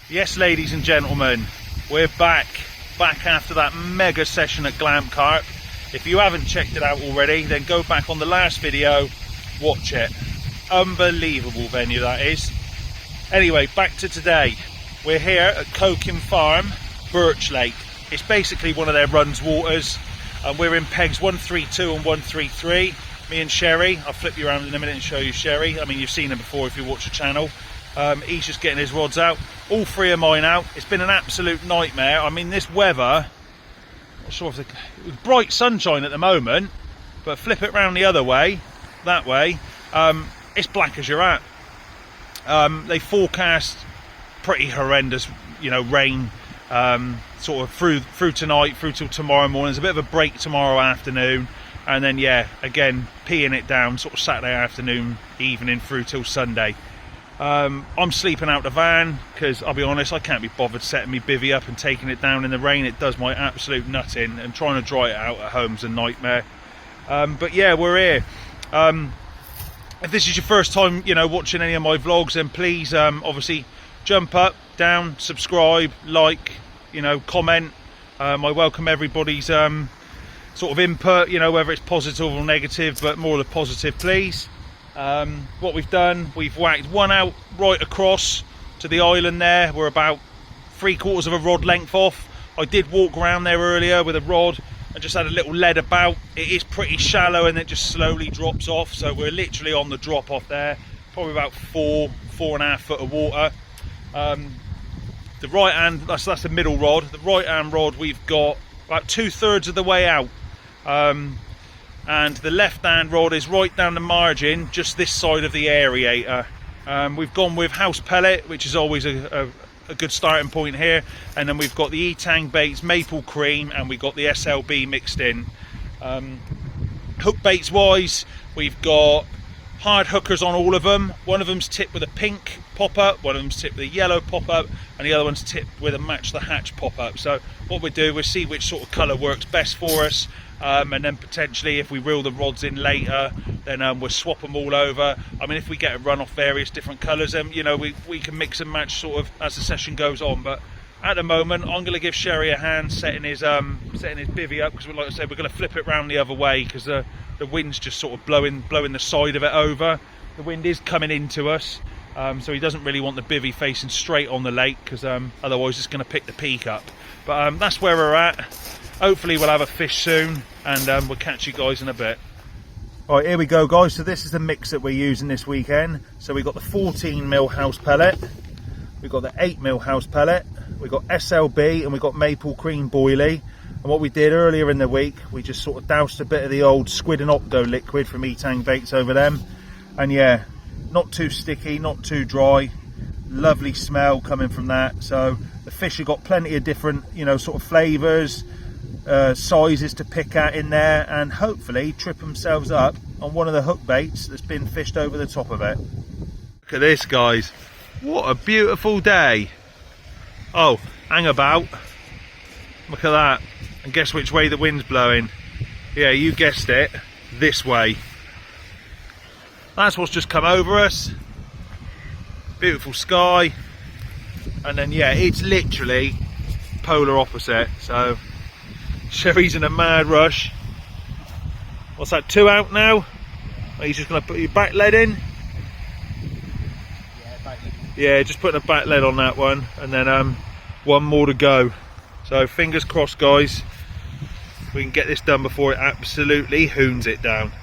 Yes, ladies and gentlemen, we're back after that mega session at Glamp Carp. If you haven't checked it out already, then go back on the last video, watch it. Unbelievable venue that is. Anyway, back to today. We're here at Coking Farm Birch Lake. It's basically one of their runs waters, and we're in pegs 132 and 133. Me and Sherry, I'll flip you around in a minute and show you Sherry. I mean, you've seen him before if you watch the channel. He's just getting his rods out. All three of mine out. It's been an absolute nightmare. I mean, this weather, not sure if it was bright sunshine at the moment, but flip it round the other way, that way, it's black as you're at. They forecast pretty horrendous, you know, rain, sort of through tonight, through till tomorrow morning. There's a bit of a break tomorrow afternoon, and then yeah, again peeing it down sort of Saturday afternoon, evening through till Sunday. I'm sleeping out the van because I'll be honest, I can't be bothered setting me bivvy up and taking it down in the rain. It does my absolute nut in, and trying to dry it out at home's a nightmare. But yeah, we're here. If this is your first time, you know, watching any of my vlogs, then please obviously jump up, down, subscribe, like, you know, comment. I welcome everybody's sort of input, you know, whether it's positive or negative, but more of the positive, please. What we've done, we've whacked one out right across to the island there. We're about 3/4 of a rod length off. I did walk around there earlier with a rod and just had a little lead about. It is pretty shallow and it just slowly drops off, so we're literally on the drop off there, probably about 4.5 foot of water. The right hand, that's the middle rod. The right hand rod, we've got about 2/3 of the way out. And the left hand rod is right down the margin, just this side of the aerator. We've gone with house pellet, which is always a good starting point here, and then we've got the E-Tang baits, maple cream, and we've got the SLB mixed in. Hook baits wise, we've got hard hookers on all of them. One of them's tipped with a pink pop-up, one of them's tipped with a yellow pop-up, and the other one's tipped with a match the hatch pop-up. So what we do, we'll see which sort of colour works best for us. And then potentially if we reel the rods in later, then we'll swap them all over. I mean, if we get a run off various different colours, then you know, we can mix and match sort of as the session goes on. But at the moment, I'm going to give Sherry a hand setting his bivvy up, because like I said, we're going to flip it round the other way because the wind's just sort of blowing the side of it over. The wind is coming into us, so he doesn't really want the bivvy facing straight on the lake, because otherwise it's going to pick the peak up. But that's where we're at. Hopefully we'll have a fish soon, and we'll catch you guys in a bit. Alright, here we go guys. So this is the mix that we're using this weekend. So we've got the 14mm house pellet, we've got the 8mm house pellet, we've got SLB, and we've got maple cream boilie. And what we did earlier in the week, we just sort of doused a bit of the old squid and octo liquid from E-Tang baits over them. And yeah, not too sticky, not too dry, lovely smell coming from that. So the fish have got plenty of different, you know, sort of flavours, sizes to pick at in there, and hopefully trip themselves up on one of the hook baits that's been fished over the top of it. Look at this guys, what a beautiful day. Oh, hang about, look at that, and guess which way the wind's blowing? Yeah, you guessed it, this way. That's what's just come over us. Beautiful sky, and then yeah, it's literally polar opposite. So Sherry's in a mad rush. What's that, 2 out now? Are you just going to put your back lead in? Yeah, back lead. Yeah, just putting a back lead on that one, and then one more to go. So fingers crossed guys, we can get this done before it absolutely hoons it down.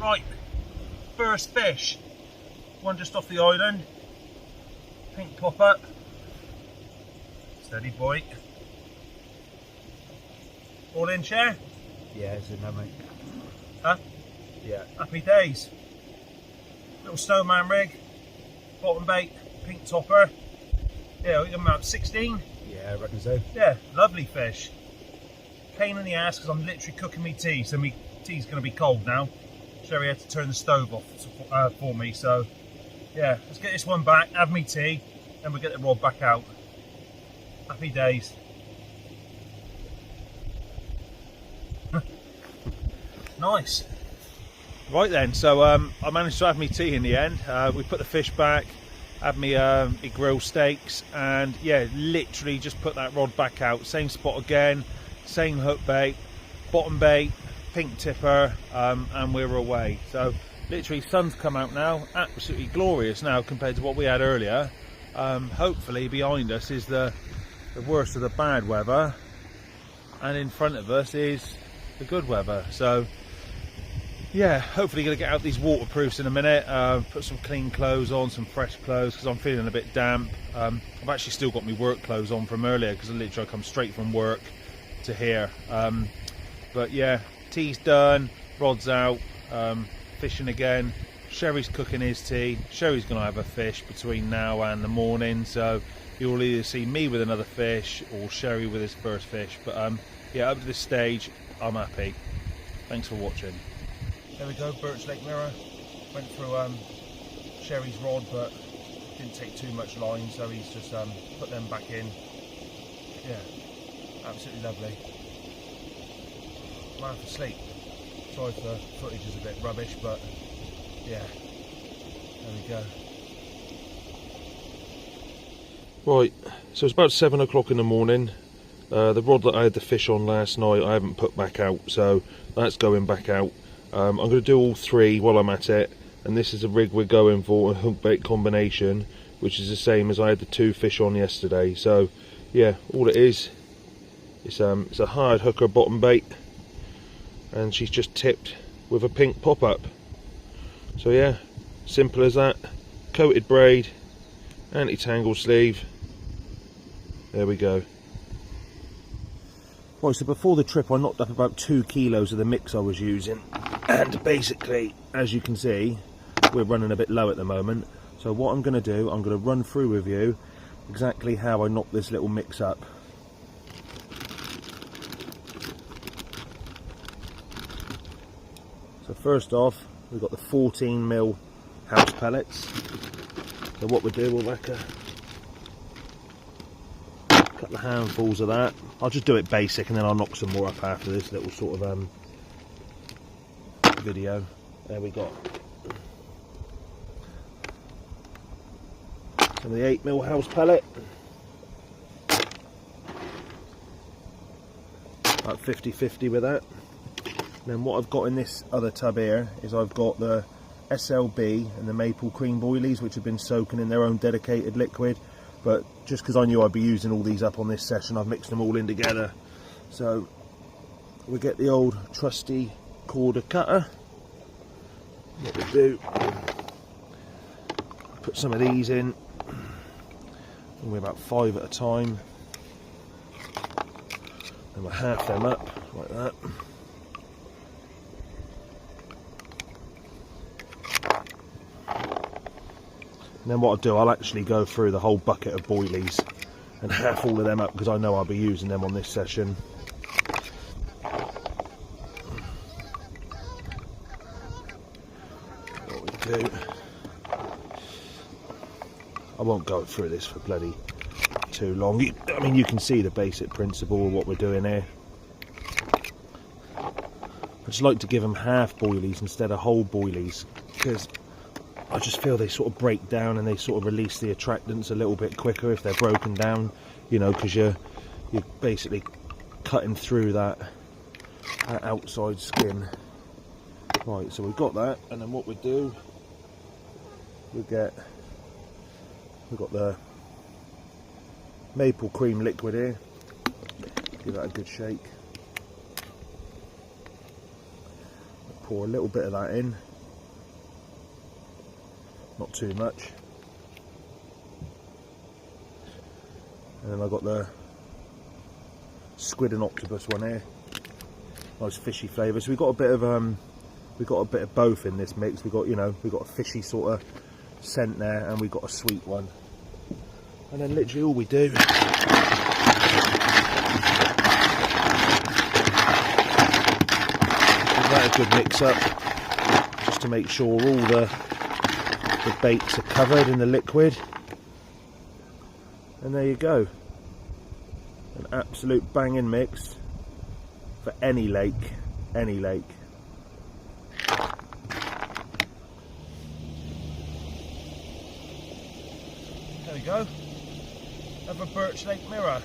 Right, first fish. One just off the island. Pink pop up. Steady boy. All in, Chair? Yeah, it's in there, mate. Huh? Yeah. Happy days. Little snowman rig. Bottom bait. Pink topper. Yeah, we got about 16. Yeah, I reckon so. Yeah, lovely fish. Pain in the ass because I'm literally cooking me tea, so my tea's going to be cold now. Sherry had to turn the stove off for me, so yeah, let's get this one back, have me tea, then we'll get the rod back out. Happy days. Nice. Right then, so I managed to have me tea in the end. We put the fish back, had me grill steaks, and yeah, literally just put that rod back out. Same spot again, same hook bait, bottom bait, pink tipper, and we're away. So literally sun's come out now, absolutely glorious now compared to what we had earlier. Hopefully behind us is the worst of the bad weather, and in front of us is the good weather. So yeah, hopefully going to get out these waterproofs in a minute, put some clean clothes on, some fresh clothes, because I'm feeling a bit damp. I've actually still got my work clothes on from earlier, because literally I come straight from work to here. But yeah, tea's done, rod's out, fishing again. Sherry's cooking his tea. Sherry's going to have a fish between now and the morning, so you'll either see me with another fish or Sherry with his first fish. But yeah, up to this stage, I'm happy. Thanks for watching. There we go, Birch Lake mirror. Went through Sherry's rod, but didn't take too much line, so he's just put them back in. Yeah, absolutely lovely. Man for sleep. Sorry if the footage is a bit rubbish, but yeah, there we go. Right, so it's about 7 o'clock in the morning. The rod that I had the fish on last night I haven't put back out, so that's going back out. I'm going to do all three while I'm at it, and this is the rig we're going for, a hook bait combination, which is the same as I had the 2 fish on yesterday. So yeah, all it is, it's a hard hooker bottom bait, and she's just tipped with a pink pop-up. So yeah, simple as that. Coated braid, anti-tangle sleeve, there we go. Right, so before the trip I knocked up about 2 kilos of the mix I was using, and basically, as you can see, we're running a bit low at the moment. So what I'm going to do, I'm going to run through with you exactly how I knock this little mix up. So first off, we've got the 14mm house pellets. So what we do, we'll whack a couple of handfuls of that. I'll just do it basic, and then I'll knock some more up after this little sort of video. There we go. Some of the 8mm house pellet. About 50-50 with that. And then what I've got in this other tub here is I've got the SLB and the maple cream boilies, which have been soaking in their own dedicated liquid. But just because I knew I'd be using all these up on this session, I've mixed them all in together. So we get the old trusty quarter cutter. What we do, put some of these in, and we're about 5 at a time, and we'll half them up like that. And then what I'll do, I'll actually go through the whole bucket of boilies and half all of them up, because I know I'll be using them on this session. What we do, I won't go through this for bloody too long. I mean, you can see the basic principle of what we're doing here. I just like to give them half boilies instead of whole boilies, because I just feel they sort of break down and they sort of release the attractants a little bit quicker if they're broken down, you know, because you're basically cutting through that outside skin. Right, so we've got that, and then what we do, we've got the maple cream liquid here. Give that a good shake. Pour a little bit of that in. too much. And then I've got the squid and octopus one here. Nice fishy flavour. So we've got a bit of both in this mix. We've got, you know, we've got a fishy sort of scent there, and we've got a sweet one. And then literally all we do a good mix up, just to make sure all the baits are covered in the liquid. And there you go, an absolute banging mix for any lake, any lake. There we go, another Birch Lake mirror,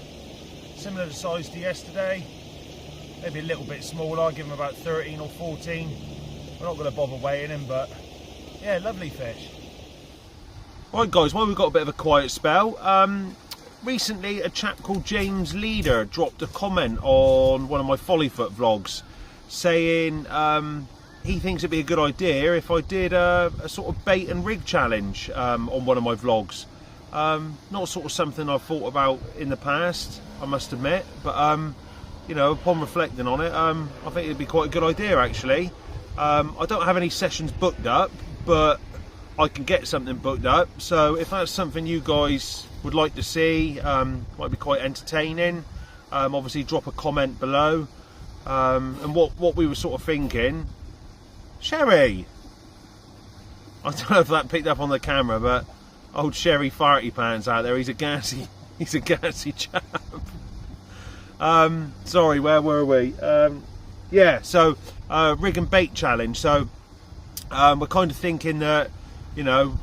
similar to size to yesterday. Maybe a little bit smaller. I'll give him about 13 or 14. We're not going to bother weighing him, but yeah, lovely fish. Right guys, while we've got a bit of a quiet spell, recently a chap called James Leader dropped a comment on one of my Follyfoot vlogs saying he thinks it'd be a good idea if I did a sort of bait and rig challenge on one of my vlogs. Not sort of something I've thought about in the past, I must admit, but you know, upon reflecting on it, I think it'd be quite a good idea actually. I don't have any sessions booked up, but I can get something booked up. So if that's something you guys would like to see, might be quite entertaining, obviously drop a comment below. And what we were sort of thinking, Sherry, I don't know if that picked up on the camera, but old Sherry Farty Pants out there, he's a gassy chap. Sorry, where were we? Yeah, so rig and bait challenge. So we're kind of thinking that, you know,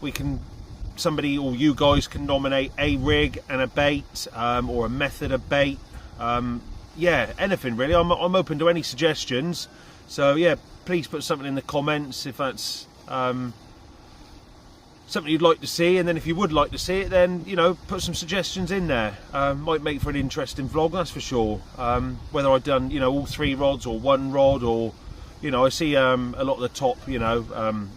somebody or you guys can nominate a rig and a bait, or a method of bait. Yeah, anything really. I'm open to any suggestions. So yeah, please put something in the comments if that's something you'd like to see, and then if you would like to see it, then, you know, put some suggestions in there. Might make for an interesting vlog, that's for sure. Whether I've done, you know, all 3 rods or 1 rod, or, you know, I see a lot of the top, you know,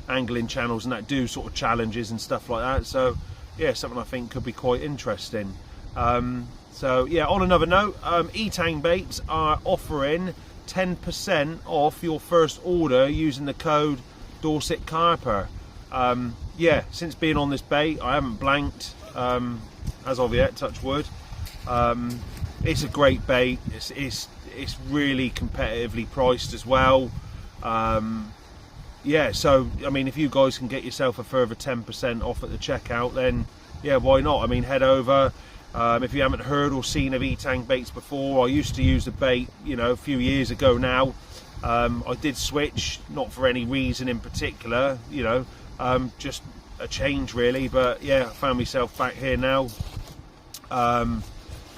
angling channels and that do sort of challenges and stuff like that. So yeah, something I think could be quite interesting. So yeah, on another note, E-Tang Baits are offering 10% off your first order using the code Dorset Carper. Yeah, since being on this bait, I haven't blanked as of yet, touch wood. It's a great bait. It's really competitively priced as well. Yeah, so I mean, if you guys can get yourself a further 10% off at the checkout, then yeah, why not? I mean, head over. If you haven't heard or seen of E-Tang Baits before, I used to use the bait, you know, a few years ago now. I did switch, not for any reason in particular, you know, just a change really, but yeah, I found myself back here now.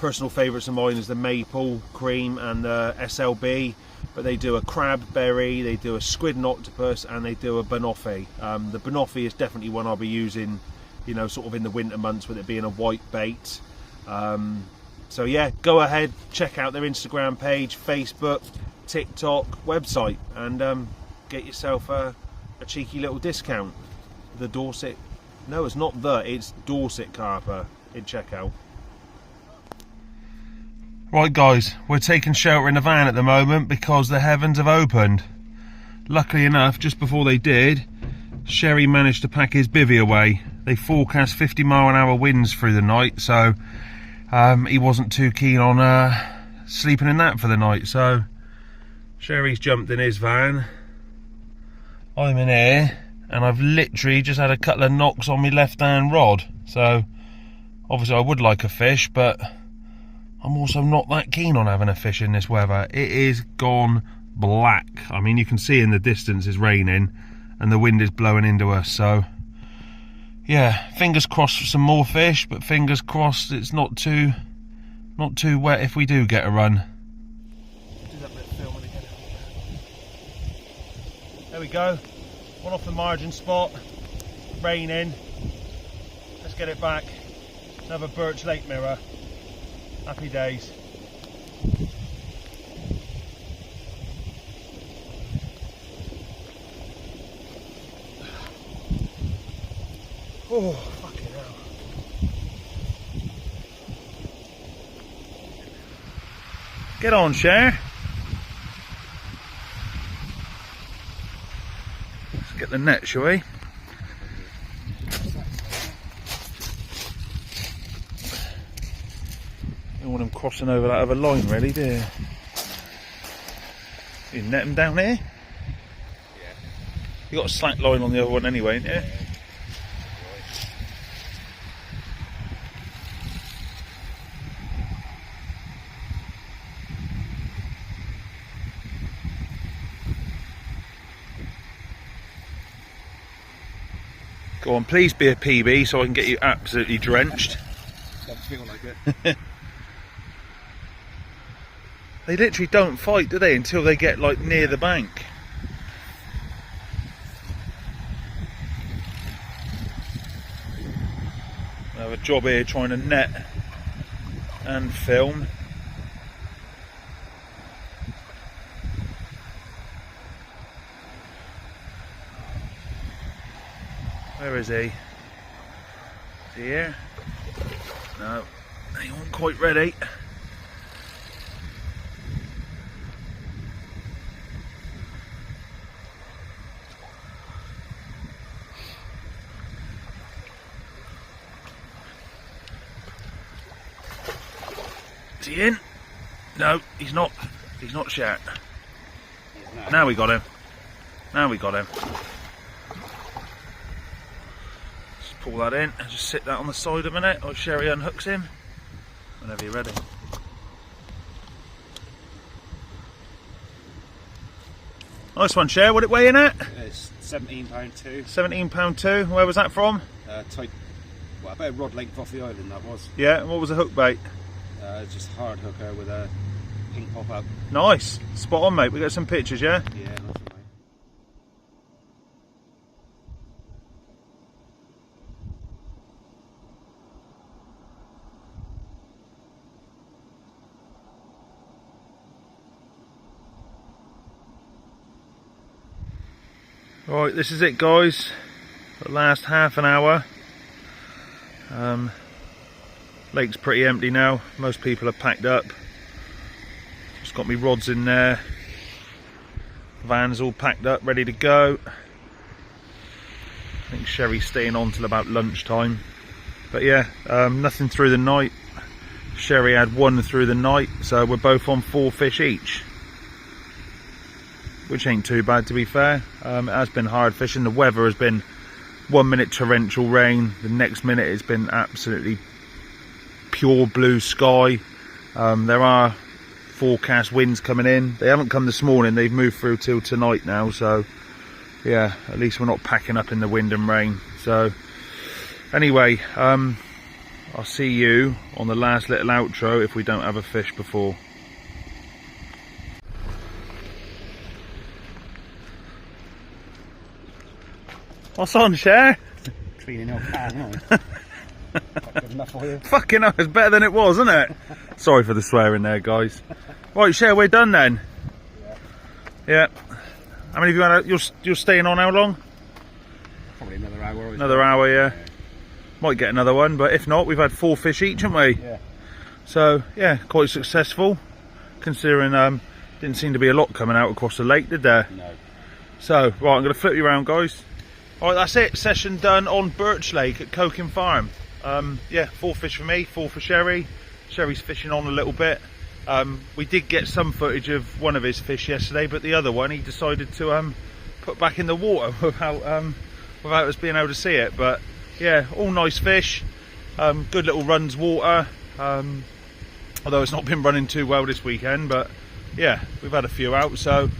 Personal favourites of mine is the maple cream and the SLB, but they do a crabberry, they do a squid and octopus, and they do a banoffee. The banoffee is definitely one I'll be using, you know, sort of in the winter months, with it being a white bait. So yeah, go ahead, check out their Instagram page, Facebook, TikTok, website, and get yourself a cheeky little discount. The Dorset, no, it's not it's Dorset Carper in checkout. Right guys, we're taking shelter in the van at the moment because the heavens have opened. Luckily enough, just before they did, Sherry managed to pack his bivvy away. They forecast 50-mile-an-hour winds through the night, so he wasn't too keen on sleeping in that for the night. So Sherry's jumped in his van, I'm in here, and I've literally just had a couple of knocks on my left-hand rod. So obviously I would like a fish, but I'm also not that keen on having a fish in this weather. It is gone black. I mean, you can see in the distance it's raining and the wind is blowing into us. So yeah, fingers crossed for some more fish, but fingers crossed it's not too wet if we do get a run. Do that bit of filming again. There we go. One off the margin spot. Raining. Let's get it back. Another Birch Lake mirror. Happy days. Oh, fucking hell. Get on, Cher. Let's get the net, shall we? Don't want them crossing over that other line, really, do you? You net them down here? Yeah. You got a slack line on the other one anyway, ain't you? Yeah. Go on, please be a PB so I can get you absolutely drenched. Doesn't feel like it. They literally don't fight, do they, until they get like near the bank. I have a job here trying to net and film. Where is he? Is he here? No, he wasn't quite ready. Is he in? No, he's not. He's not shat. Now we got him. Now we got him. Just pull that in and just sit that on the side a minute while Sherry unhooks him. Whenever you're ready. Nice one, Cher. What it weighing at? It's £17.2. £17.2. Where was that from? Tight. Well, about a rod length off the island that was. Yeah, and what was the hook bait? Just hard hooker with a pink pop up. Nice. Spot on, mate. We got some pictures, yeah? Yeah, nice one, mate. Right, this is it, guys. The last half an hour. Lake's pretty empty now. Most people are packed up. Just got me rods in there. Van's all packed up, ready to go. I think Sherry's staying on till about lunchtime. But yeah, nothing through the night. Sherry had one through the night, so we're both on 4 fish each. Which ain't too bad, to be fair. It has been hard fishing. The weather has been 1 minute torrential rain, the next minute it's been absolutely pure blue sky. There are forecast winds coming in. They haven't come this morning, they've moved through till tonight now, so yeah, at least we're not packing up in the wind and rain. So anyway, I'll see you on the last little outro if we don't have a fish before. What's on, Cher? Cleaning your pan, aren't Good enough for you. Fucking hell, it's better than it was, isn't it? Sorry for the swearing there, guys. Right, Cher, we're done then. Yeah. How many of you had? You're staying on how long? Probably another hour. Another hour, yeah. Might get another one, but if not, we've had 4 fish each, haven't we? Yeah. So yeah, quite successful. Considering didn't seem to be a lot coming out across the lake, did there? No. So right, I'm going to flip you around, guys. Alright, that's it. Session done on Birch Lake at Coking Farm. Yeah, 4 fish for me, 4 for Sherry. Sherry's fishing on a little bit. We did get some footage of one of his fish yesterday, but the other one he decided to put back in the water without us being able to see it. But yeah, all nice fish. Good little runs water. Although it's not been running too well this weekend, but yeah, we've had a few out. So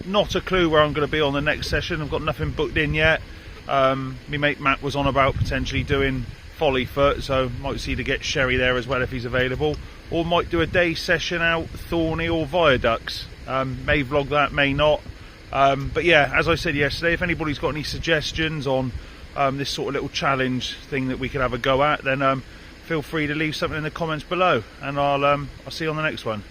not a clue where I'm going to be on the next session. I've got nothing booked in yet. My mate Matt was on about potentially doing Folly Foot, so might see to get Sherry there as well if he's available, or might do a day session out Thorney or Viaducts. May vlog that, may not. But yeah, as I said yesterday, if anybody's got any suggestions on this sort of little challenge thing that we could have a go at, then feel free to leave something in the comments below, and I'll see you on the next one.